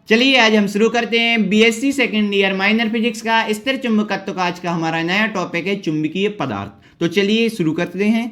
चलिए आज हम शुरू करते हैं BSc second year minor physics का स्थिर चुंबकत्व का आज का हमारा नया टॉपिक है चुंबकीय पदार्थ। तो चलिए शुरू करते हैं।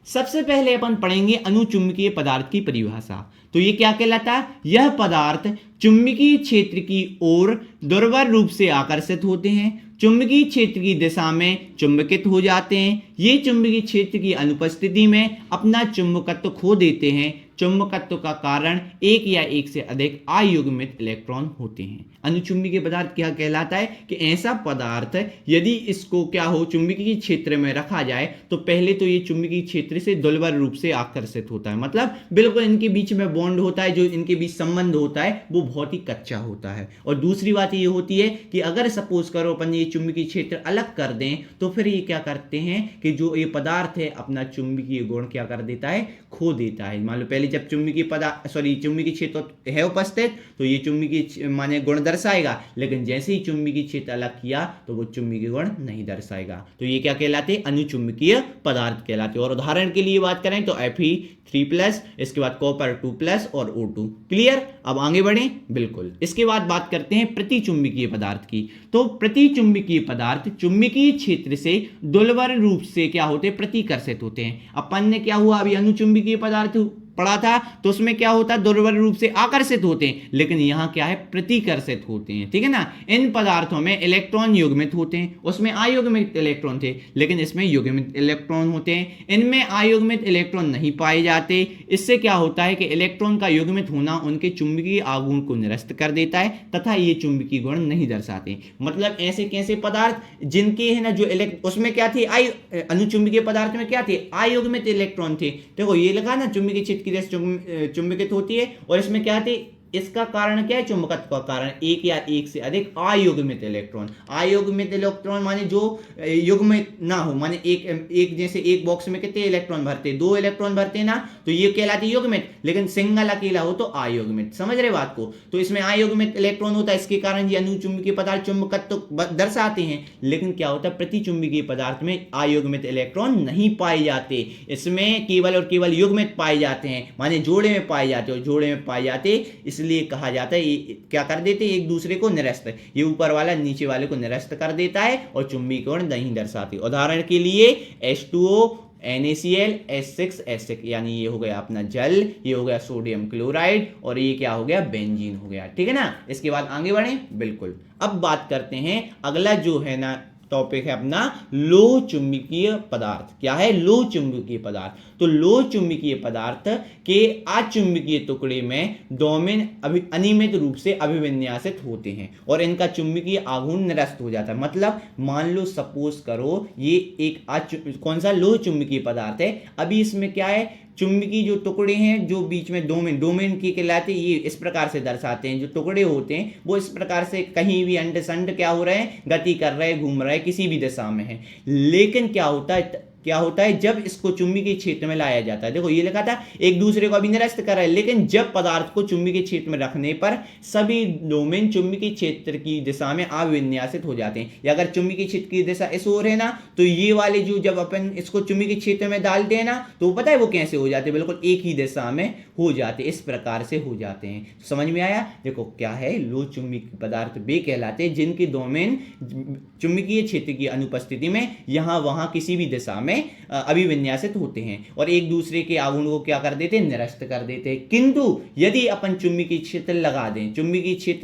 सबसे पहले अपन पढ़ेंगे अनुचुंबकीय पदार्थ की परिभाषा। तो ये क्या कहलाता है? यह पदार्थ चुंबकीय क्षेत्र की ओर दुर्बल रूप से आकर्षित होते हैं, चुंबकीय क्षेत्र की दिशा में चुंबकित हो जाते हैं। ये चुंबकीय क्षेत्र की अनुपस्थिति में अपना चुंबकत्व खो देते हैं। चुंबकत्व का कारण एक या एक से अधिक अयुग्मित इलेक्ट्रॉन होते हैं। अनुचुंबकीय पदार्थ क्या कहलाता है कि ऐसा पदार्थ यदि इसको क्या हो चुंबकीय क्षेत्र में रखा जाए तो पहले तो ये चुंबकीय क्षेत्र से दुर्बल रूप से आकर्षित होता है, मतलब बिल्कुल इनके बीच में बॉन्ड होता है, जो इनके बीच संबंध होता है वो बहुत ही कच्चा होता है। और दूसरी बात ये होती है कि अगर सपोज करो अपन ये चुंबकीय क्षेत्र अलग कर दें तो फिर ये क्या करते हैं कि जो ये पदार्थ है अपना चुंबकीय गुण क्या कर देता है, खो देता है। मान लो पहले जब चुंबकीय क्षेत्र है उपस्थित तो ये चुंबकीय माने गुण दर्शाएगा, लेकिन जैसे ही चुंबकीय क्षेत्र अलग किया तो वो चुंबकीय गुण नहीं दर्शाएगा। तो ये क्या कहलाते हैं? अनुचुंबकीय पदार्थ कहलाते हैं। और उदाहरण के लिए बात करें तो Fe3+, इसके बाद कॉपर 2+ और O2। क्लियर? अब आगे बढ़ें। बिल्कुल। इसके बाद बात करते हैं प्रतिचुंबकीय पदार्थ की। तो प्रतिचुंबकीय पदार्थ चुंबकीय क्षेत्र से दुर्बल रूप से क्या होते हैं, प्रतिकर्षित होते हैं। अपन ने क्या हुआ अभी अनुचुंबकीय पदार्थ पढ़ा था तो उसमें क्या होता है, दुर्बल रूप से आकर्षित होते हैं, लेकिन यहां क्या है, प्रतिकर्षित होते हैं। ठीक है ना। इन पदार्थों में इलेक्ट्रॉन युग्मित होते हैं, उसमें अयुग्मित इलेक्ट्रॉन थे लेकिन इसमें युग्मित इलेक्ट्रॉन होते हैं। इनमें अयुग्मित इलेक्ट्रॉन नहीं पाए जाते। इससे क्या होता है कि इलेक्ट्रॉन का युग्मित होना उनके चुंबकीय आघूर्ण को निरस्त कर देता है तथा ये चुंबकीय गुण नहीं दर्शाते। मतलब ऐसे कैसे पदार्थ जिनके है ना जो उसमें क्या थे, अनुचुंबकीय पदार्थ में क्या थे, अयुग्मित इलेक्ट्रॉन थे। देखो ये लगा ना चुंबकीय क्षेत्र की चुंबकित होती है और इसमें क्या थे, इसका कारण क्या है, चुंबकत्व का कारण एक या एक से अधिक अयुग्मित इलेक्ट्रॉन। अयुग्मित इलेक्ट्रॉन माने जो युग्मित ना हो, माने एक जैसे एक बॉक्स में कितने इलेक्ट्रॉन भरते, 2 इलेक्ट्रॉन भरते ना, तो ये कहलाते युग्मित, लेकिन सिंगल अकेला हो तो अयुग्मित। समझ रहे बात को? तो इसमें अयुग्मित इलेक्ट्रॉन होता है, इसके कारण ये अनुचुंबकीय पदार्थ चुंबकत्व दर्शाते हैं। लेकिन क्या होता है, प्रतिचुंबकीय पदार्थ में अयुग्मित इलेक्ट्रॉन नहीं पाए जाते, इसमें केवल और केवल युग्मित पाए जाते हैं, माने जोड़े में पाए जाते, और जोड़े में पाए जाते इसलिए कहा जाता है ये क्या कर देते, एक दूसरे को निरस्त, ये ऊपर वाला नीचे वाले को निरस्त कर देता है और चुंबकीय गुण नहीं दर्शाते। उदाहरण के लिए H2O, NaCl, H6S6, यानी ये हो गया अपना जल, ये हो गया सोडियम क्लोराइड और ये क्या हो गया, बेंजीन हो गया। ठीक है ना। इसके बाद आगे बढ़ें। बिल्कुल। अब बात करते हैं अगला जो है ना टॉपिक है अपना लोह चुंबकीय पदार्थ। क्या है? लोह चुंबकीय पदार्थ। तो लोह चुंबकीय पदार्थ के अचुंबकीय टुकड़े में डोमेन अनियमित रूप से अभिविन्यासित होते हैं और इनका चुंबकीय आघूर्ण निरस्त हो जाता है। मतलब मान लो सपोज करो ये एक कौन सा लोह चुंबकीय पदार्थ है, अभी इसमें क्या है, चुंबकीय जो टुकड़े हैं जो बीच में डोमेन की कहलाते, ये इस प्रकार से दर्शाते हैं, जो टुकड़े होते हैं वो इस प्रकार से कहीं भी अंड संड क्या हो रहे हैं, गति कर रहे हैं, घूम रहे हैं, किसी भी दिशा में है। लेकिन क्या होता है जब इसको चुंबकीय क्षेत्र में लाया जाता है, देखो ये लिखा था एक दूसरे को अभी निरस्त कर रहा है, लेकिन जब पदार्थ को चुंबकीय क्षेत्र में रखने पर सभी डोमेन चुंबकीय क्षेत्र की दिशा में अविन्यासित हो जाते हैं। या अगर चुंबकीय क्षेत्र की दिशा इस ओर है ना तो ये वाले जो जब अपन इसको चुंबकीय क्षेत्र में डालते हैं ना तो पता है वो कैसे हो जाते हैं, बिल्कुल एक ही दिशा में हो जाते, इस प्रकार से हो जाते हैं। समझ में आया? देखो क्या है, लोह चुंबकीय पदार्थ वे कहलाते हैं जिनके डोमेन चुंबकीय क्षेत्र की अनुपस्थिति में यहां वहां किसी भी दिशा में अभिविन्यासित होते हैं और एक दूसरे के आघूर्ण को क्या कर देते हैं, निरस्त कर देते हैं। किंतु यदि अपन चुंबकीय क्षेत्र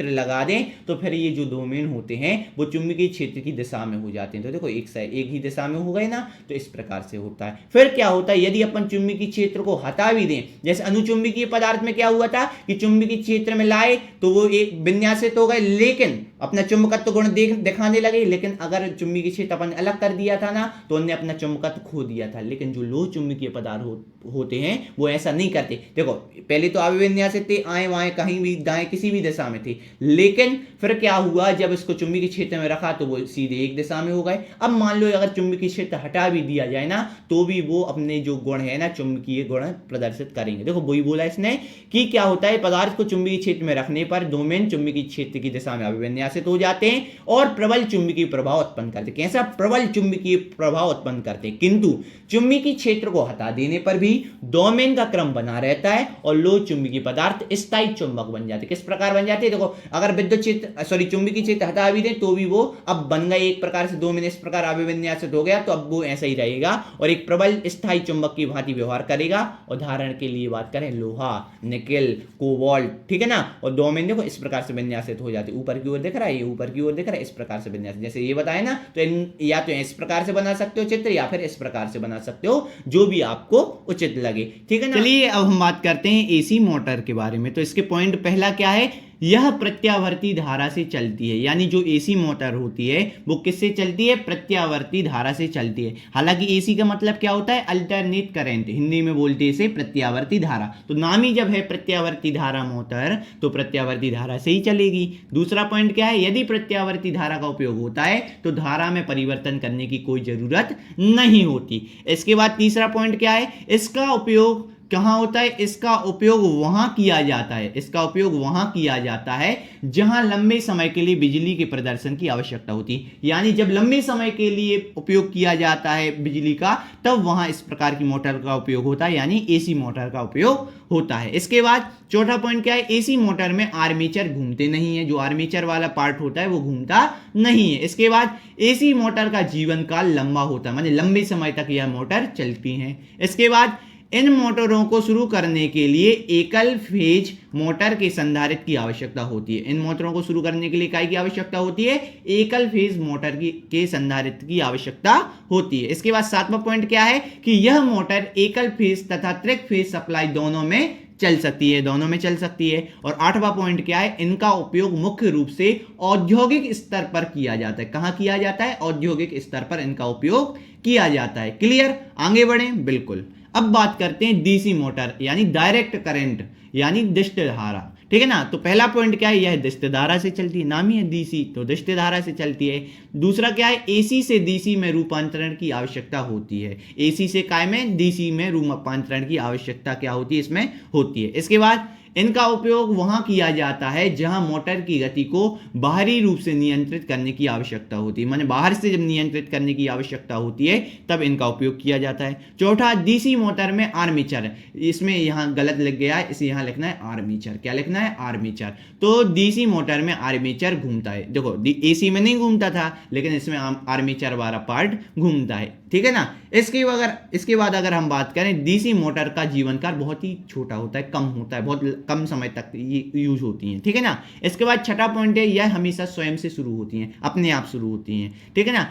लगा दें तो फिर ये जो डोमेन होते हैं वो चुंबकीय क्षेत्र की दिशा में हो जाते हैं। तो देखो एक ही दिशा में हो गए ना, तो इस प्रकार से होता है। फिर क्या होता है, यदि अपन चुंबकीय क्षेत्र को हटा भी दें, जैसे अनुचुंबकीय पदार्थ में क्या हुआ था कि चुंबकीय क्षेत्र में लाए तो वो एक विन्यासित हो गए, लेकिन अपना चुंबकत्व गुण दिखाने लगे, लेकिन अगर चुंबकीय क्षेत्र अपन अलग कर दिया था ना तो उन्हें अपना चुंबकत्व खो दिया था। लेकिन जो लोह चुंबकीय पदार्थ होते हैं वो ऐसा नहीं करते। देखो पहले तो अविन्यासित थे, आए वाए कहीं भी दाएं किसी भी दिशा में थे, लेकिन फिर क्या हुआ, जब इसको चुंबकीय क्षेत्र में रखा तो वो सीधे एक दिशा में हो गए। अब मान लो अगर चुंबकीय क्षेत्र हटा भी दिया जाए ना तो भी वो अपने जो गुण है ना चुंबकीय गुण प्रदर्शित करेंगे। देखो वही बोला इसने कि क्या होता है, पदार्थ को चुंबकीय क्षेत्र में रखने पर डोमेन चुंबकीय क्षेत्र की दिशा में अभिविन्यासित हो जाते हैं और प्रबल चुंबकीय प्रभाव उत्पन्न करते हैं। कैसा? प्रबल चुंबकीय प्रभाव उत्पन्न करते हैं। किंतु चुंबकीय क्षेत्र को हटा देने पर भी डोमेन का क्रम बना रहता है और लोह चुंबकीय पदार्थ स्थायी चुंबक बन जाते हैं। किस प्रकार बन जाते हैं? देखो, अगर विद्युत क्षेत्र चुंबकीय क्षेत्र हटा भी दें तो भी वो अब बन गए एक प्रकार से डोमेन इस प्रकार अभिविन्यासित हो गया, तो अब वो ऐसा ही रहेगा और एक प्रबल स्थायी चुंबक की भांति व्यवहार करेगा। उदाहरण के लिए बात करें लोहा, निकेल, कोबाल्ट, ठीक है ना। और डोमेन देखो इस प्रकार से विन्यासित हो जाते, ऊपर की ओर दिख रहा है, ये ऊपर की ओर दिख रहा है, इस प्रकार से विन्यासित, जैसे ये बताया ना। तो या तो इस प्रकार से बना सकते हो चित्र या फिर इस प्रकार से बना सकते हो, जो भी आपको उचित लगे, ठीक है ना। चलिए अब हम बात करते हैं एसी मोटर के बारे में। तो इसके पॉइंट पहला क्या है? यह प्रत्यावर्ती धारा से चलती है, यानी जो एसी मोटर होती है वो किससे चलती है? प्रत्यावर्ती धारा से चलती है। हालांकि एसी का मतलब क्या होता है? अल्टरनेट करंट, हिंदी में बोलते हैं इसे प्रत्यावर्ती धारा। तो नाम ही जब है प्रत्यावर्ती धारा मोटर, तो प्रत्यावर्ती धारा से ही चलेगी। दूसरा पॉइंट क्या है? यदि प्रत्यावर्ती धारा का उपयोग होता है तो धारा में परिवर्तन करने की कोई जरूरत नहीं होती। इसके बाद तीसरा पॉइंट क्या है? इसका उपयोग कहां होता है? इसका उपयोग वहां किया जाता है, इसका उपयोग वहां किया जाता है जहां लंबे समय के लिए बिजली के प्रदर्शन की आवश्यकता होती है। यानी जब लंबे समय के लिए उपयोग किया जाता है बिजली का, तब वहां इस प्रकार की मोटर का उपयोग होता है, यानी एसी मोटर का उपयोग होता है। इसके बाद चौथा पॉइंट क्या है? एसी मोटर में आर्मेचर घूमते नहीं है, जो आर्मेचर वाला पार्ट होता है वो घूमता नहीं है। इसके बाद एसी मोटर का जीवन काल लंबा होता है, माने लंबे समय तक यह मोटर चलती है। इसके बाद इन मोटरों को शुरू करने के लिए एकल फेज मोटर के संधारित्र की आवश्यकता होती है। इन मोटरों को शुरू करने के लिए काय की आवश्यकता होती है? एकल फेज मोटर के संधारित्र की आवश्यकता होती है। इसके बाद सातवां पॉइंट क्या है? कि यह मोटर एकल फेज तथा त्रिक फेज सप्लाई दोनों में चल सकती है, दोनों में चल सकती है। और आठवां पॉइंट क्या है? इनका उपयोग मुख्य रूप से औद्योगिक स्तर पर किया जाता है। कहां किया जाता है? औद्योगिक स्तर पर इनका उपयोग किया जाता है। क्लियर? आगे बढ़े? बिल्कुल। अब बात करते हैं डीसी मोटर, यानी डायरेक्ट करंट, यानी दिष्ट धारा, ठीक है ना। तो पहला पॉइंट क्या है? यह दिष्ट धारा से चलती है, नाम ही है डीसी, तो दिष्ट धारा से चलती है। दूसरा क्या है? एसी से डीसी में रूपांतरण की आवश्यकता होती है। एसी से काय में? डीसी में रूपांतरण की आवश्यकता क्या होती है? इसमें होती है। इसके बाद इनका उपयोग वहां किया जाता है जहां मोटर की गति को बाहरी रूप से नियंत्रित करने की आवश्यकता होती है, माने बाहर से जब नियंत्रित करने की आवश्यकता होती है तब इनका उपयोग किया जाता है। चौथा, डीसी मोटर में आर्मेचर, इसमें यहां गलत लिख गया है, इसे यहां लिखना है आर्मेचर। क्या लिखना है? आर्मेचर। तो डीसी मोटर में आर्मेचर घूमता है। देखो एसी में नहीं घूमता था, लेकिन इसमें आर्मेचर वाला पार्ट घूमता है, ठीक है ना। इसके बाद अगर हम बात करें, डीसी मोटर का जीवन काल बहुत ही छोटा होता है, कम होता है, बहुत कम समय तक ये यूज होती हैं, ठीक है ना। इसके बाद छठा पॉइंट है, यह हमेशा स्वयं से शुरू होती हैं, अपने आप शुरू होती हैं, ठीक है ना।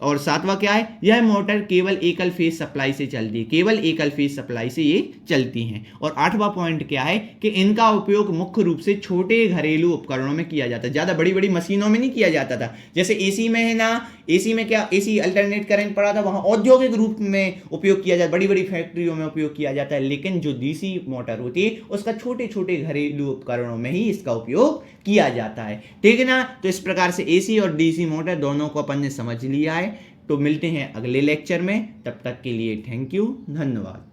और सातवां क्या है? यह मोटर केवल एकल फेज सप्लाई से चलती है, केवल एकल फेज सप्लाई से ये चलती हैं। और आठवां पॉइंट क्या है? कि इनका उपयोग मुख्य रूप से छोटे घरेलू उपकरणों में किया जाता है, ज्यादा बड़ी बड़ी मशीनों में नहीं किया जाता था। जैसे एसी में है ना, एसी में क्या, एसी अल्टरनेट करंट पड़ा था, वहां औद्योगिक रूप में उपयोग किया जाता है, बड़ी बड़ी फैक्ट्रियों में उपयोग किया जाता है। लेकिन जो डीसी मोटर होती है उसका छोटे छोटे घरेलू उपकरणों में ही इसका उपयोग किया जाता है, ठीक है ना। तो इस प्रकार से एसी और डीसी मोटर दोनों को अपन ने समझ लिया है। तो मिलते हैं अगले लेक्चर में, तब तक के लिए थैंक यू, धन्यवाद।